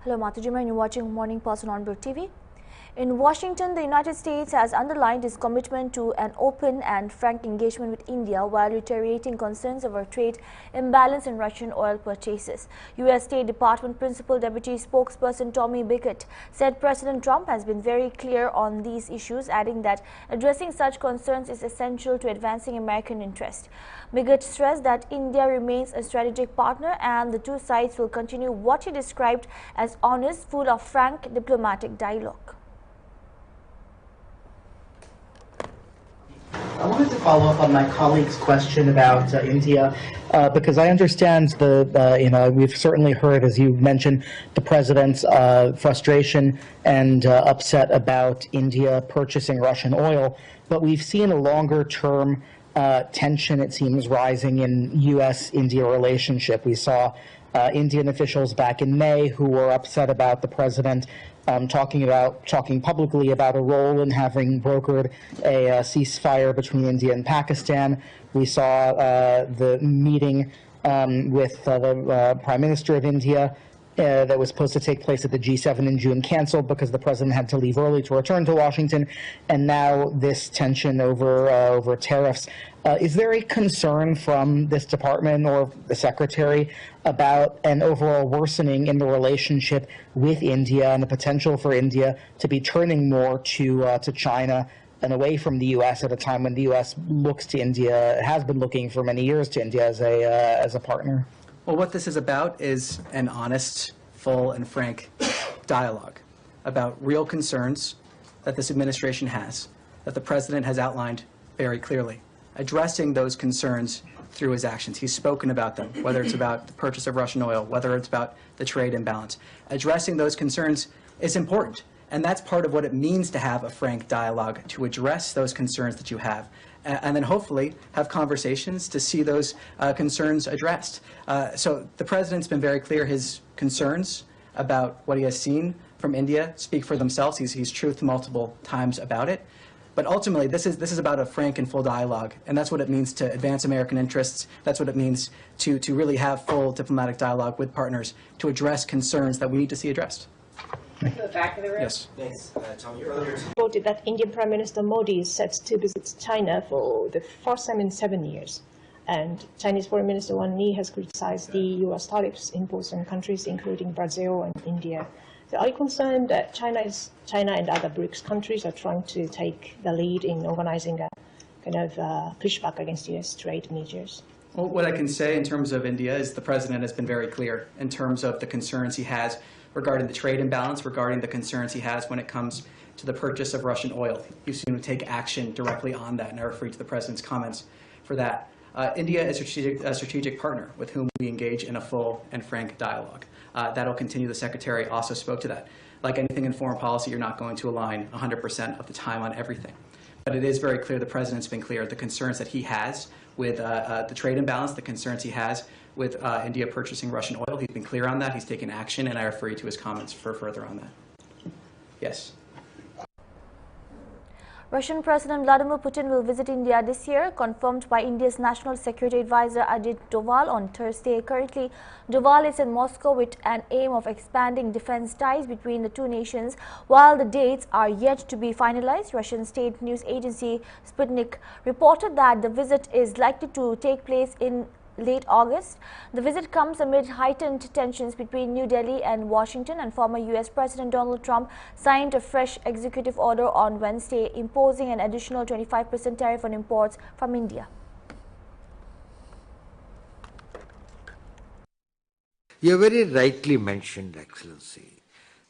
Hello, Matujima, and you're watching Morning Pulse on Hornbill TV. In Washington, the United States has underlined its commitment to an open and frank engagement with India while reiterating concerns over trade imbalance in Russian oil purchases. U.S. State Department Principal Deputy Spokesperson Tommy Bickett said President Trump has been very clear on these issues, adding that addressing such concerns is essential to advancing American interest. Bickett stressed that India remains a strategic partner and the two sides will continue what he described as honest, full of frank diplomatic dialogue. I wanted to follow up on my colleague's question about India, because I understand we've certainly heard, as you mentioned, the president's frustration and upset about India purchasing Russian oil, but we've seen a longer-term tension, it seems, rising in U.S.-India relationship. We saw Indian officials back in May who were upset about the president talking publicly about a role in having brokered a ceasefire between India and Pakistan. We saw the meeting with the Prime Minister of India that was supposed to take place at the G7 in June canceled because the president had to leave early to return to Washington, and now this tension over tariffs. Is there a concern from this department or the secretary about an overall worsening in the relationship with India and the potential for India to be turning more to China and away from the U.S. at a time when the U.S. looks to India, has been looking for many years to India as a partner? Well, what this is about is an honest, full, and frank dialogue about real concerns that this administration has, that the president has outlined very clearly, addressing those concerns through his actions. He's spoken about them, whether it's about the purchase of Russian oil, whether it's about the trade imbalance. Addressing those concerns is important, and that's part of what it means to have a frank dialogue, to address those concerns that you have, and then hopefully have conversations to see those concerns addressed. So the president's been very clear. His concerns about what he has seen from India speak for themselves. He's truthed multiple times about it. But ultimately, this is about a frank and full dialogue, and that's what it means to advance American interests. That's what it means to really have full diplomatic dialogue with partners to address concerns that we need to see addressed. To the back of the room. Yes. Thanks. Tom, you earlier reported that Indian Prime Minister Modi is set to visit China for the first time in 7 years. And Chinese Foreign Minister Wang Yi has criticized the U.S. tariffs imposed on countries including Brazil and India. So are you concerned that China and other BRICS countries are trying to take the lead in organizing a kind of pushback against U.S. trade measures? Well, what I can say in terms of India is the president has been very clear in terms of the concerns he has regarding the trade imbalance, regarding the concerns he has when it comes to the purchase of Russian oil. He's going to take action directly on that, and I refer to the president's comments for that. India is a strategic partner with whom we engage in a full and frank dialogue. That'll continue. The Secretary also spoke to that. Like anything in foreign policy, you're not going to align 100% of the time on everything. But it is very clear, the president's been clear, the concerns that he has with the trade imbalance, the concerns he has with India purchasing Russian oil. He's been clear on that. He's taken action, and I refer you to his comments for further on that. Yes. Russian President Vladimir Putin will visit India this year, confirmed by India's National Security Advisor Ajit Doval on Thursday. Currently, Doval is in Moscow with an aim of expanding defense ties between the two nations. While the dates are yet to be finalized, Russian state news agency Sputnik reported that the visit is likely to take place in late August. The visit comes amid heightened tensions between New Delhi and Washington, and former U.S. President Donald Trump signed a fresh executive order on Wednesday imposing an additional 25% tariff on imports from India. You have very rightly mentioned, Excellency,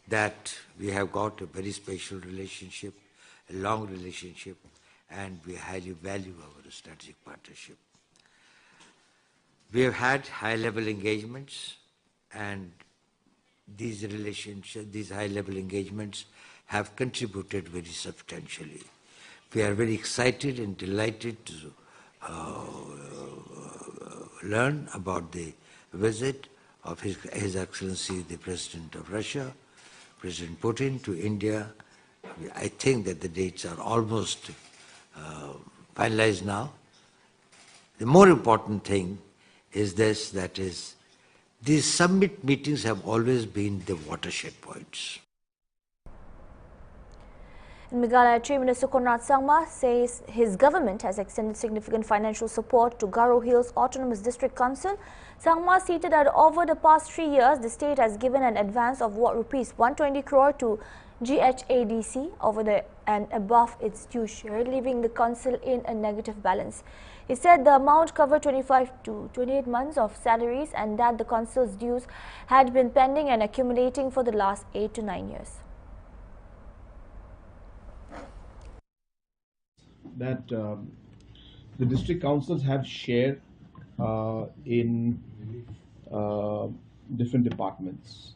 that we have got a very special relationship, a long relationship, and we highly value our strategic partnership. We have had high-level engagements, and these high-level engagements have contributed very substantially. We are very excited and delighted to learn about the visit of His Excellency, the President of Russia, President Putin, to India. I think that the dates are almost finalized now. The more important thing is this, that is, These summit meetings have always been the watershed points. In Meghalaya, Chief Minister Konrad Sangma says his government has extended significant financial support to Garo Hills Autonomous District Council. Sangma stated that over the past 3 years, the state has given an advance of rupees 120 crore to GHADC over and above its due share, leaving the council in a negative balance. He said the amount covered 25 to 28 months of salaries and that the council's dues had been pending and accumulating for the last 8 to 9 years. That the district councils have share in different departments.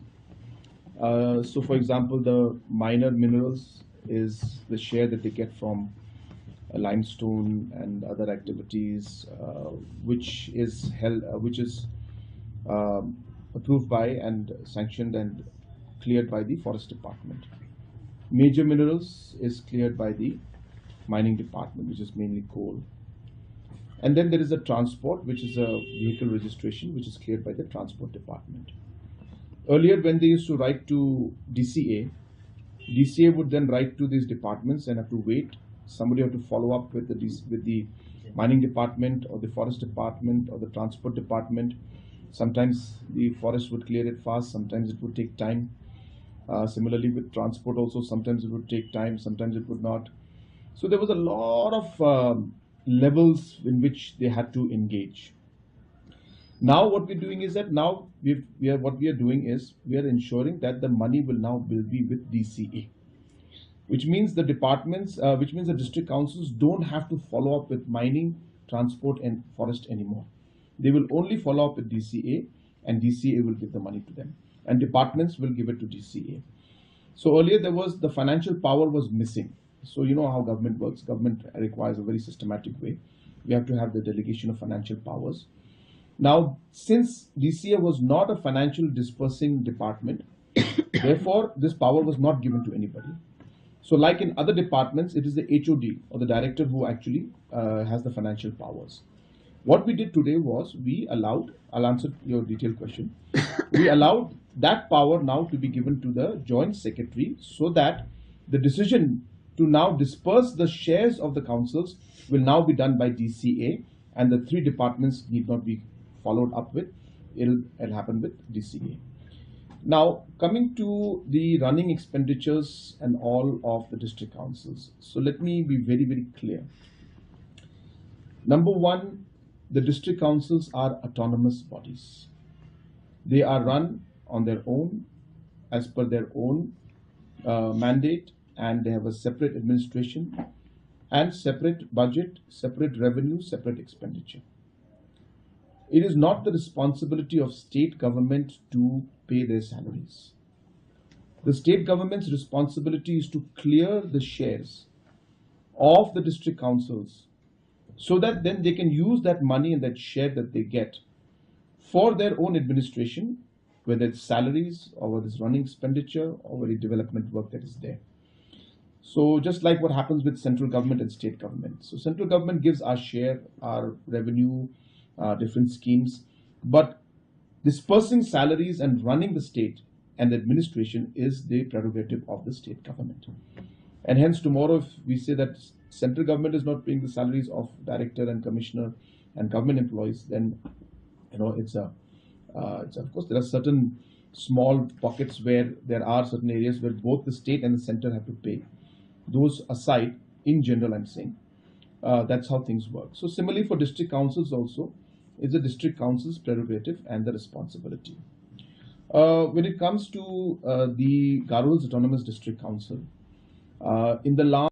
So, for example, the minor minerals is the share that they get from limestone and other activities, which is approved by and sanctioned and cleared by the forest department. Major minerals is cleared by the mining department, which is mainly coal. And then there is a transport, which is a vehicle registration, which is cleared by the transport department. Earlier, when they used to write to DCA, DCA would then write to these departments and have to wait. Somebody have to follow up with the mining department or the forest department or the transport department. Sometimes the forest would clear it fast, sometimes it would take time. Similarly with transport also, sometimes it would take time, sometimes it would not. So there was a lot of levels in which they had to engage. Now what we're doing is that we are ensuring that the money will now be with DCA, which means the departments, which means the district councils don't have to follow up with mining, transport and forest anymore. They will only follow up with DCA and DCA will give the money to them and departments will give it to DCA. So earlier the financial power was missing. So you know how government works. Government requires a very systematic way. We have to have the delegation of financial powers. Now, since DCA was not a financial dispersing department, therefore this power was not given to anybody. So like in other departments, it is the HOD or the director who actually has the financial powers. What we did today was we allowed, I'll answer your detailed question, we allowed that power now to be given to the joint secretary so that the decision to now disperse the shares of the councils will now be done by DCA and the 3 departments need not be followed up with. It'll happen with DCA. Now coming to the running expenditures and all of the district councils. So let me be very, very clear. Number one, the district councils are autonomous bodies. They are run on their own as per their own mandate, and they have a separate administration and separate budget, separate revenue, separate expenditure. It is not the responsibility of state government to pay their salaries. The state government's responsibility is to clear the shares of the district councils so that then they can use that money and that share that they get for their own administration, whether it's salaries or whether it's running expenditure or whether it's development work that is there. So just like what happens with central government and state government. So central government gives our share, our revenue, different schemes, but dispersing salaries and running the state and the administration is the prerogative of the state government. And hence tomorrow if we say that central government is not paying the salaries of director and commissioner and government employees, then it's of course there are certain small pockets where there are certain areas where both the state and the center have to pay. Those aside, in general I'm saying, that's how things work. So similarly for district councils also, it's the district council's prerogative and the responsibility. When it comes to the Garo Hills Autonomous District Council, in the last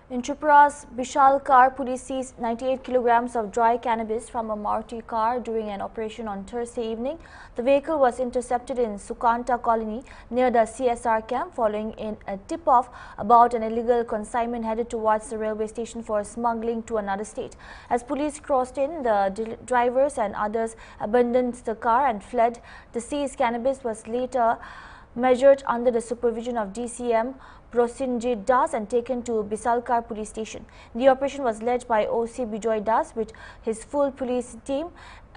In Tripura's Bishalkar, police seized 98 kilograms of dry cannabis from a Maruti car during an operation on Thursday evening. The vehicle was intercepted in Sukanta colony near the CSR camp following in a tip-off about an illegal consignment headed towards the railway station for smuggling to another state. As police crossed in, the drivers and others abandoned the car and fled. The seized cannabis was later measured under the supervision of DCM Prosenjit Das and taken to Bisalkar police station. The operation was led by OC Bijoy Das with his full police team.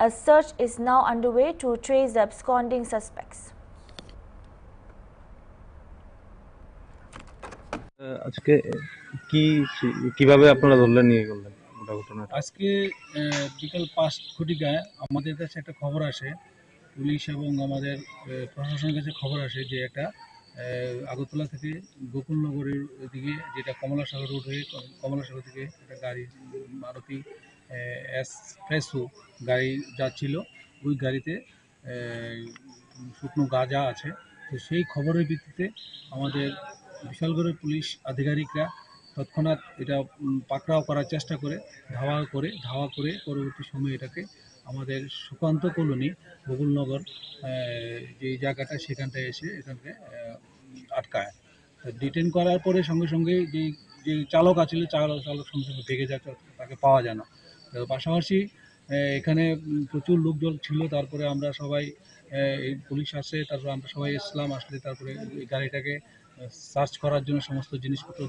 A search is now underway to trace the absconding suspects. আজকে কিভাবে আপনারা ধরলেন নিয়ে গেলেন ঘটনাটা? আজকে বিকাল 5 ঘটিকায় আমাদের কাছে একটা খবর আসে, পুলিশ এবং আমাদের প্রশাসনের কাছে খবর আসে যে একটা আগরতলা থেকে গোকুলনগরের দিকে, যেটা কমলাসাগর রোড হয়ে কমলাসাগর থেকে একটা গাড়ি মারুতি এসপ্রেসো গাড়ি যাচ্ছিল। ওই গাড়িতে শুকনো গাঁজা আছে। তো সেই খবরের ভিত্তিতে আমাদের বিশালগড়ের পুলিশ আধিকারিকরা তৎক্ষণাৎ এটা পাকড়াও করার চেষ্টা করে ধাওয়া করে পরবর্তী সময়ে এটাকে আমাদের সুকান্ত কলোনি গোকুলনগর যে জায়গাটা, সেখানটায় এসে এখানকে আটকায়। ডিটেন করার পরে সঙ্গে সঙ্গে যে চালক আছিল, চালক সঙ্গে সঙ্গে ভেগে যায়, তাকে পাওয়া যায় না। তো পাশাপাশি এখানে প্রচুর লোকজন ছিল। তারপরে আমরা সবাই এই পুলিশ আসে, তারপরে আমরা সবাই আসলে তারপরে গাড়িটাকে সার্চ করার জন্য সমস্ত জিনিসপত্র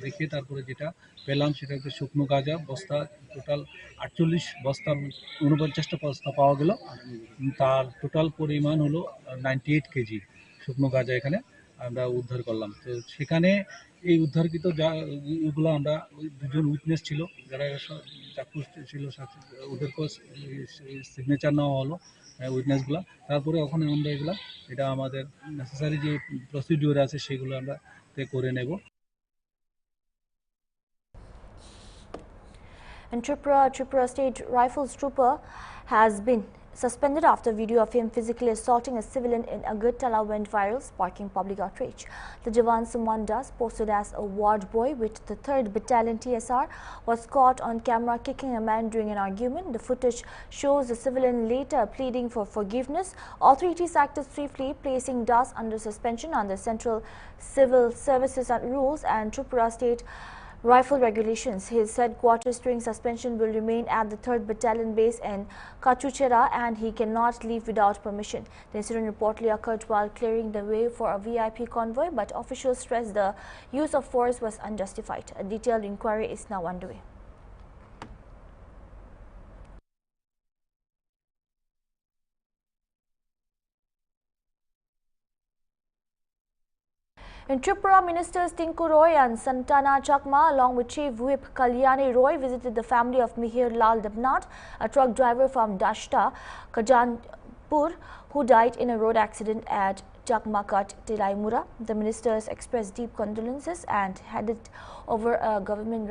দেখে তারপরে যেটা পেলাম সেটা হচ্ছে শুকনো গাঁজা বস্তা, টোটাল 48 বস্তা, 49টা বস্তা পাওয়া গেল। তার টোটাল পরিমাণ হলো 98 কেজি শুকনো গাঁজা এখানে আমরা উদ্ধার করলাম। তো সেখানে এই উদ্ধারকৃত এগুলো আমরা দুজন উইটনেস ছিল, যারা চাক্ষুষ ছিল, ওদেরকেও সিগনেচার নেওয়া হলো উইটনেসগুলো। তারপরে ওখানে আমরা এটা আমাদের নেসেসারি যে প্রসিডিওর আছে সেগুলো আমরা করে নেব। In Tripura State Rifles trooper has been suspended after video of him physically assaulting a civilian in Agartala went viral, sparking public outrage. The Jawan Sumandas, posted as a ward boy with the 3rd Battalion TSR, was caught on camera kicking a man during an argument. The footage shows the civilian later pleading for forgiveness. Authorities acted swiftly, placing Das under suspension under Central Civil Services Rules and Tripura State Rifle regulations. His headquarters during suspension will remain at the 3rd Battalion base in Kachuchera and he cannot leave without permission. The incident reportedly occurred while clearing the way for a VIP convoy, but officials stressed the use of force was unjustified. A detailed inquiry is now underway. In Tripura, Ministers Tinku Roy and Santana Chakma, along with Chief Whip Kalyani Roy, visited the family of Mihir Lal Debnat, a truck driver from Dashta, Kajanpur, who died in a road accident at Chakmakat, Tilaimura. The ministers expressed deep condolences and handed over a government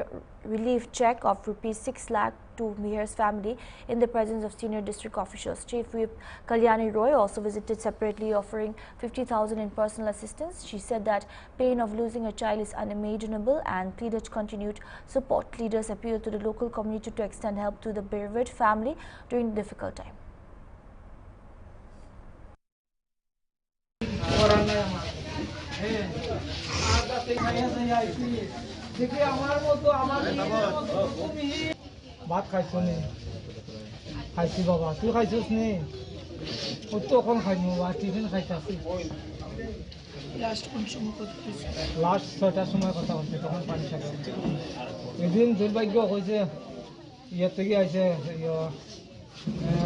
relief check of ₹6 lakh to Mihir's family in the presence of senior district officials. Chief Whip Kalyani Roy also visited separately, offering 50,000 in personal assistance. She said that pain of losing a child is unimaginable and pleaded continued support. Leaders appealed to the local community to extend help to the bereaved family during the difficult time. ভাত খাইছো নি? খাইছি বাবা, তুই খাইছিস নি? ও তো এখন খাইনি বাবা, টিফিন খাইতেছি। লাস্ট 6টার সময় কথা বলছে, তখন পানি খাবে। এদিন দুর্ভাগ্য হয়েছে, ইয়ে থেকে আইসে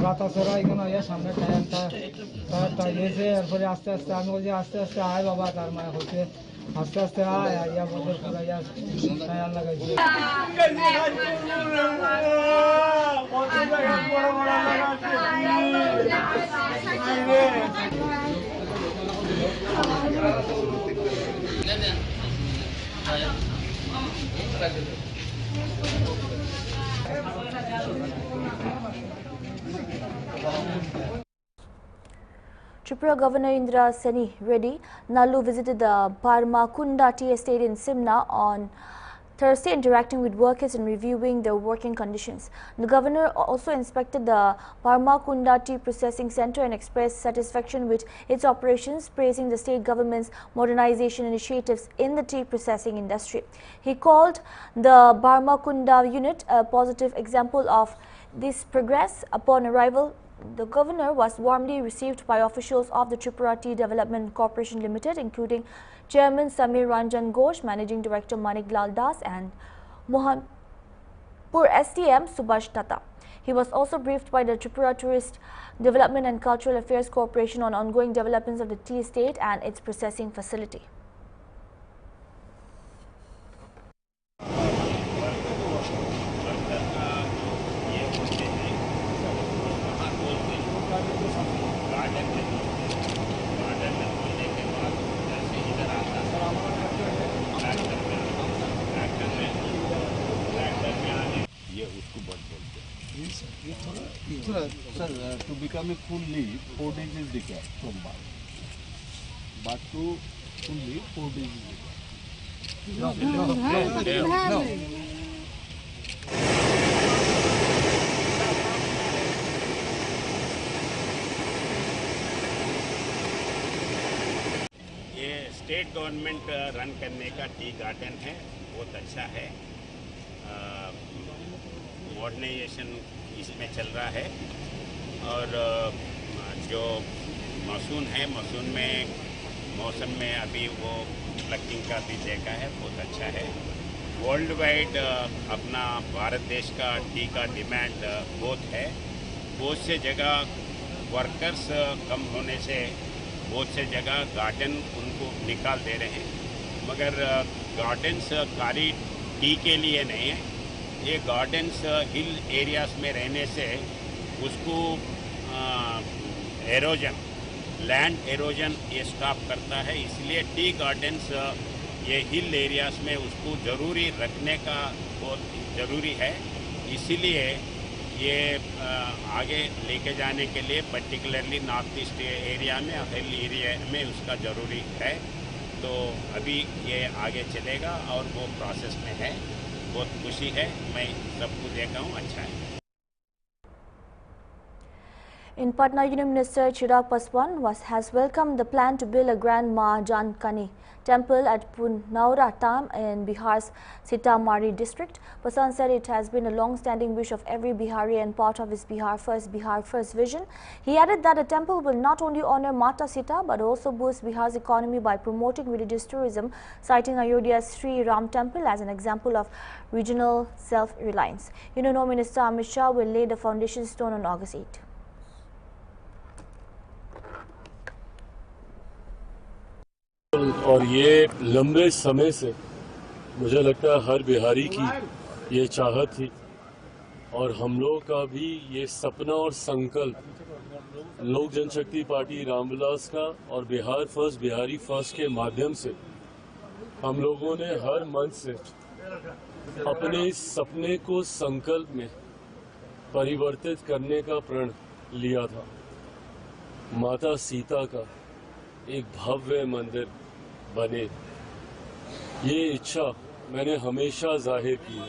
রাতাছেড়া এখানে আইয়া সামনে টায়ারটা গিয়েছে। এরপরে আস্তে আস্তে আমি বলছি আস্তে আস্তে আয় বাবা, তার মানে হচ্ছে আস্তে আস্তে আয়, আইয়া বদল করে আইয়া টায়ার লাগাইছে। Tripura Governor Indra Seni Reddy Nallu visited the Barmakunda Tea Estate in Simla on Thursday, interacting with workers and reviewing their working conditions. The governor also inspected the Barmakunda Tea Processing Center and expressed satisfaction with its operations, praising the state government's modernization initiatives in the tea processing industry. He called the Barmakunda unit a positive example of this progress. Upon arrival, The governor was warmly received by officials of the Tripura Tea Development Corporation Limited, including Chairman Samir Ranjan Ghosh, Managing Director Manik Lal Das, and Mohanpur STM Subhash Tata. He was also briefed by the Tripura Tourist Development and Cultural Affairs Corporation on ongoing developments of the tea estate and its processing facility. Sir, to become a full leaf, 4 days is required from birth. But to full leaf, 4 days is required. No. ये state government run करने का tea garden है, बहुत अच्छा है। Modernisation इसमें चल रहा है और जो मानसून है, मानसून में मौसम में अभी वो प्लकिंग का भी देखा है, बहुत अच्छा है। वर्ल्ड वाइड अपना भारत देश का टी का डिमांड बहुत है। बहुत से जगह वर्कर्स कम होने से बहुत से जगह गार्डन उनको निकाल दे रहे हैं, मगर गार्डन्स खाली टी के लिए नहीं है। ये गार्डन्स हिल एरियाज में रहने से उसको एरोजन, लैंड एरोजन ये स्टॉप करता है। इसलिए टी गार्डन्स ये हिल एरियाज में उसको ज़रूरी रखने का बहुत ज़रूरी है। इसीलिए ये आगे लेके जाने के लिए पर्टिकुलरली नॉर्थ ईस्ट एरिया में, हिल एरिया में उसका ज़रूरी है। तो अभी ये आगे चलेगा और वो प्रोसेस में है। बहुत खुशी है, मैं सबको देखा हूँ, अच्छा है। In Patna, Union Minister Chirag Paswan has welcomed the plan to build a Grand Ma Jankani temple at Punaura Tam in Bihar's Sitamarhi district. Paswan said it has been a long-standing wish of every Bihari and part of his Bihar First vision. He added that the temple will not only honor Mata Sita but also boost Bihar's economy by promoting religious tourism, citing Ayodhya's Sri Ram temple as an example of regional self-reliance. Union Home Minister Amit Shah will lay the foundation stone on August 8. और ये लंबे समय से मुझे लगता है हर बिहारी की ये चाहत थी और हम लोगों का भी ये सपना और संकल्प लोक जनशक्ति पार्टी रामविलास का और बिहार फर्स्ट, बिहारी फर्स्ट के माध्यम से हम लोगों ने हर मन से अपने इस सपने को संकल्प में परिवर्तित करने का प्रण लिया था। माता सीता का एक भव्य मंदिर बने, ये इच्छा मैंने हमेशा जाहिर की है।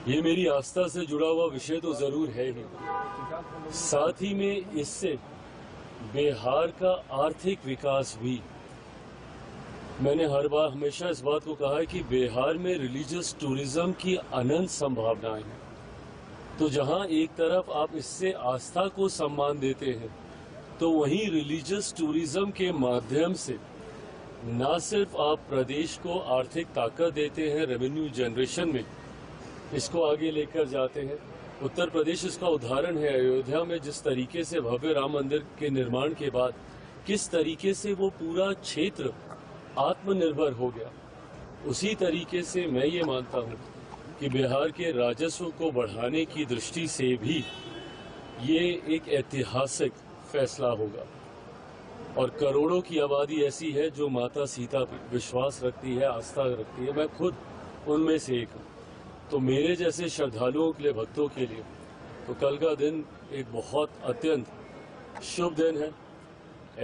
ये मेरी आस्था से जुड़ा हुआ विषय तो जरूर है ही, साथ ही में इससे बिहार का आर्थिक विकास भी। मैंने हर बार हमेशा इस बात को कहा है कि बिहार में रिलीजियस टूरिज्म की अनंत संभावनाएं हैं। तो जहां एक तरफ आप इससे आस्था को सम्मान देते हैं, तो वहीं रिलीजियस टूरिज्म के माध्यम से न सिर्फ आप प्रदेश को आर्थिक ताकत देते हैं, रेवेन्यू जनरेशन में इसको आगे लेकर जाते हैं। उत्तर प्रदेश इसका उदाहरण है। अयोध्या में जिस तरीके से भव्य राम मंदिर के निर्माण के बाद किस तरीके से वो पूरा क्षेत्र आत्मनिर्भर हो गया, उसी तरीके से मैं ये मानता हूँ कि बिहार के राजस्व को बढ़ाने की दृष्टि से भी ये एक ऐतिहासिक फैसला होगा। और करोड़ों की आबादी ऐसी है जो माता सीता पर विश्वास रखती है, आस्था रखती है। मैं खुद उनमें से एक हूँ। तो मेरे जैसे श्रद्धालुओं के लिए, भक्तों के लिए तो कल का दिन एक बहुत अत्यंत शुभ दिन है।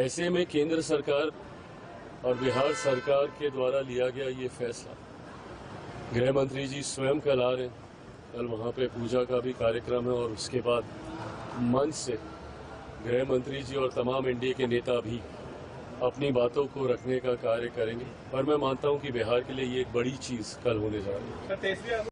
ऐसे में केंद्र सरकार और बिहार सरकार के द्वारा लिया गया ये फैसला, गृह मंत्री जी स्वयं कल आ रहे हैं, कल वहाँ पे पूजा का भी कार्यक्रम है और उसके बाद मंच से गृह मंत्री जी और तमाम एनडीए के नेता भी अपनी बातों को रखने का कार्य करेंगे। पर मैं मानता हूं कि बिहार के लिए ये एक बड़ी चीज कल होने जा रही है।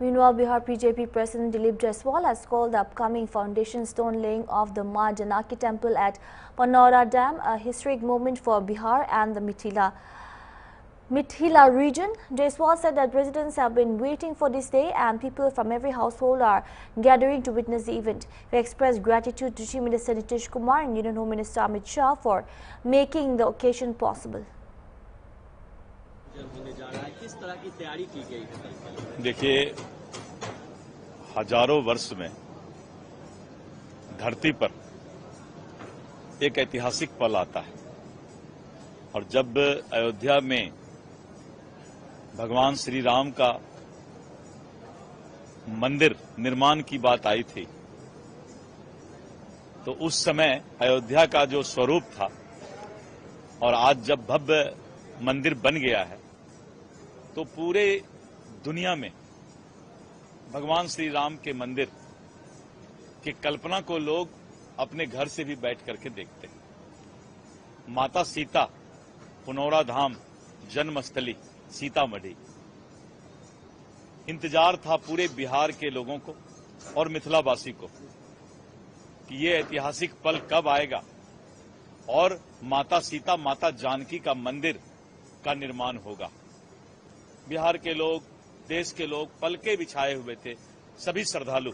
Meanwhile, Bihar PJP President Dilip Jaiswal has called the upcoming foundation stone laying of the Ma Janaki temple at Panaura Dam a historic moment for Bihar and the Mithila region. Jaiswal said that residents have been waiting for this day and people from every household are gathering to witness the event. He expressed gratitude to Chief Minister Nitish Kumar and Union Home Minister Amit Shah for making the occasion possible. देखिए, हजारों वर्ष में धरती पर एक ऐतिहासिक पल आता है और जब अयोध्या में भगवान श्री राम का मंदिर निर्माण की बात आई थी तो उस समय अयोध्या का जो स्वरूप था और आज जब भव्य मंदिर बन गया है तो पूरे दुनिया में भगवान श्री राम के मंदिर की कल्पना को लोग अपने घर से भी बैठ करके देखते हैं। माता सीता पुनौरा धाम जन्मस्थली सीतामढ़ी इंतजार था पूरे बिहार के लोगों को और मिथिलावासी को कि ये ऐतिहासिक पल कब आएगा और माता सीता माता जानकी का मंदिर का निर्माण होगा। बिहार के लोग देश के लोग पलके बिछाए हुए थे सभी श्रद्धालु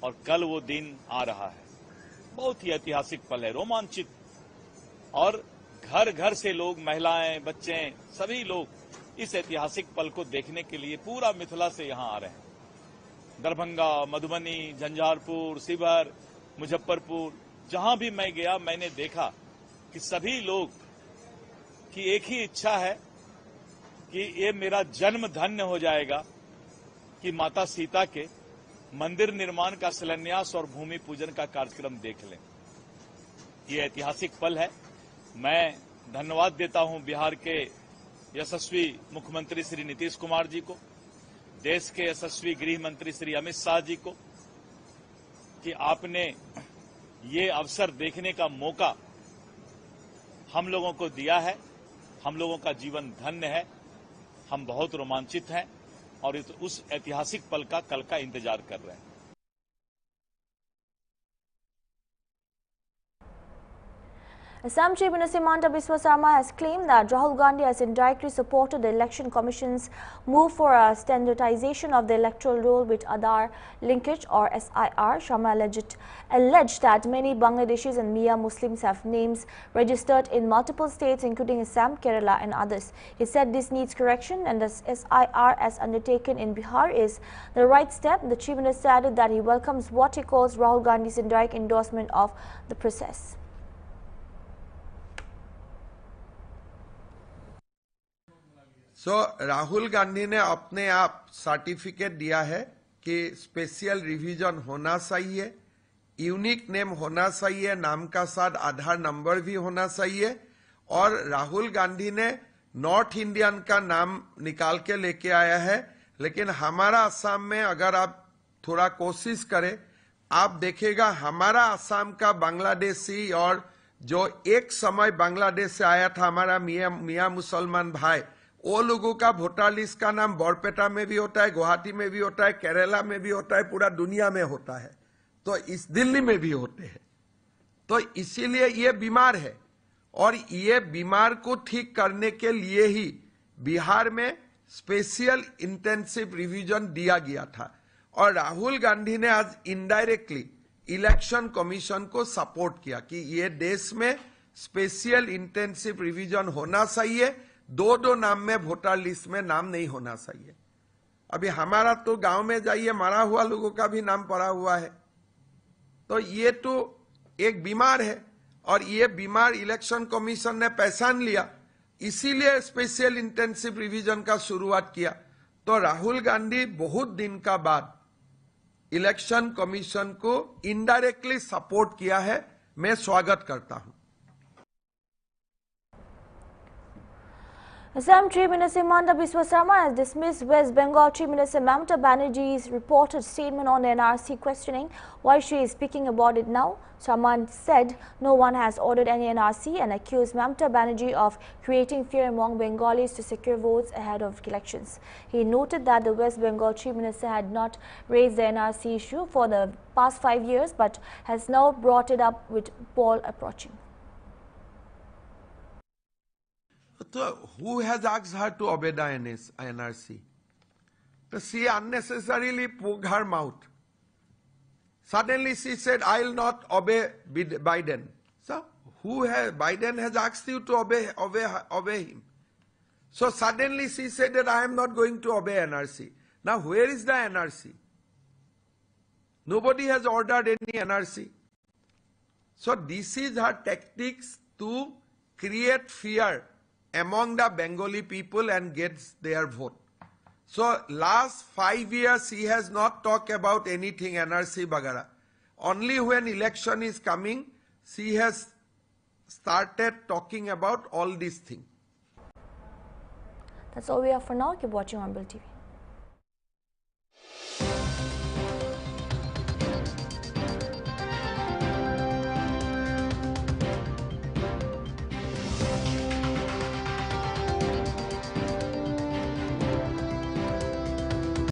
और कल वो दिन आ रहा है। बहुत ही ऐतिहासिक पल है, रोमांचित और घर घर से लोग महिलाएं बच्चे सभी लोग इस ऐतिहासिक पल को देखने के लिए पूरा मिथिला से यहां आ रहे हैं। दरभंगा मधुबनी झंझारपुर शिवहर मुजफ्फरपुर जहां भी मैं गया मैंने देखा कि सभी लोग की एक ही इच्छा है कि ये मेरा जन्म धन्य हो जाएगा कि माता सीता के मंदिर निर्माण का शिलान्यास और भूमि पूजन का कार्यक्रम देख लें। ये ऐतिहासिक पल है। मैं धन्यवाद देता हूं बिहार के यशस्वी मुख्यमंत्री श्री नीतीश कुमार जी को, देश के यशस्वी गृह मंत्री श्री अमित शाह जी को कि आपने ये अवसर देखने का मौका हम लोगों को दिया है। हम लोगों का जीवन धन्य है। हम बहुत रोमांचित हैं और उस ऐतिहासिक पल का कल का इंतजार कर रहे हैं। Assam Chief Minister Himanta Biswa Sarma has claimed that Rahul Gandhi has indirectly supported the Election Commission's move for a standardization of the electoral roll with Aadhaar linkage or SIR. Sharma alleged that many Bangladeshis and Mia Muslims have names registered in multiple states including Assam, Kerala and others. He said this needs correction and the SIR as undertaken in Bihar is the right step. The Chief Minister added that he welcomes what he calls Rahul Gandhi's indirect endorsement of the process. Rahul Gandhi ने अपने आप certificate दिया है कि special revision होना चाहिए, unique name होना चाहिए, नाम का साथ आधार नंबर भी होना चाहिए और राहुल गांधी ने नॉर्थ इंडियन का नाम निकाल के लेके आया है। लेकिन हमारा असम में अगर आप थोड़ा कोशिश करें आप देखेगा हमारा असम का बांग्लादेशी और जो एक समय बांग्लादेश से आया था हमारा मियाँ मुसलमान भाई, वो लोगों का वोटर लिस्ट का नाम बरपेटा में भी होता है, गुवाहाटी में भी होता है, केरला में भी होता है, पूरा दुनिया में होता है, तो इस दिल्ली में भी होते हैं। तो इसीलिए ये बीमार है और ये बीमार को ठीक करने के लिए ही बिहार में स्पेशल इंटेंसिव रिवीजन दिया गया था और राहुल गांधी ने आज इनडायरेक्टली इलेक्शन कमीशन को सपोर्ट किया कि ये देश में स्पेशल इंटेंसिव रिवीजन होना चाहिए, दो नाम में वोटर लिस्ट में नाम नहीं होना चाहिए। अभी हमारा तो गांव में जाइए मरा हुआ लोगों का भी नाम पड़ा हुआ है। तो ये तो एक बीमार है और ये बीमार इलेक्शन कमीशन ने पहचान लिया, इसीलिए स्पेशल इंटेंसिव रिवीजन का शुरुआत किया। तो राहुल गांधी बहुत दिन का बाद इलेक्शन कमीशन को इनडायरेक्टली सपोर्ट किया है, मैं स्वागत करता हूं। Assam Chief Minister Himanta Biswa Sarma has dismissed West Bengal Chief Minister Mamata Banerjee's reported statement on the NRC, questioning why she is speaking about it now. Sarma said no one has ordered any NRC and accused Mamata Banerjee of creating fear among Bengalis to secure votes ahead of elections. He noted that the West Bengal Chief Minister had not raised the NRC issue for the past 5 years but has now brought it up with poll approaching. So who has asked her to obey the NRC? So she unnecessarily poked her mouth. Suddenly she said, I will not obey Biden. So Biden has asked you to obey him. So suddenly she said that I am not going to obey NRC. Now where is the NRC? Nobody has ordered any NRC. So this is her tactics to create fear among the Bengali people and gets their vote. So last 5 years he has not talked about anything NRC Bagara. Only when election is coming, she has started talking about all these things. That's all we have for now. Keep watching Hornbill TV.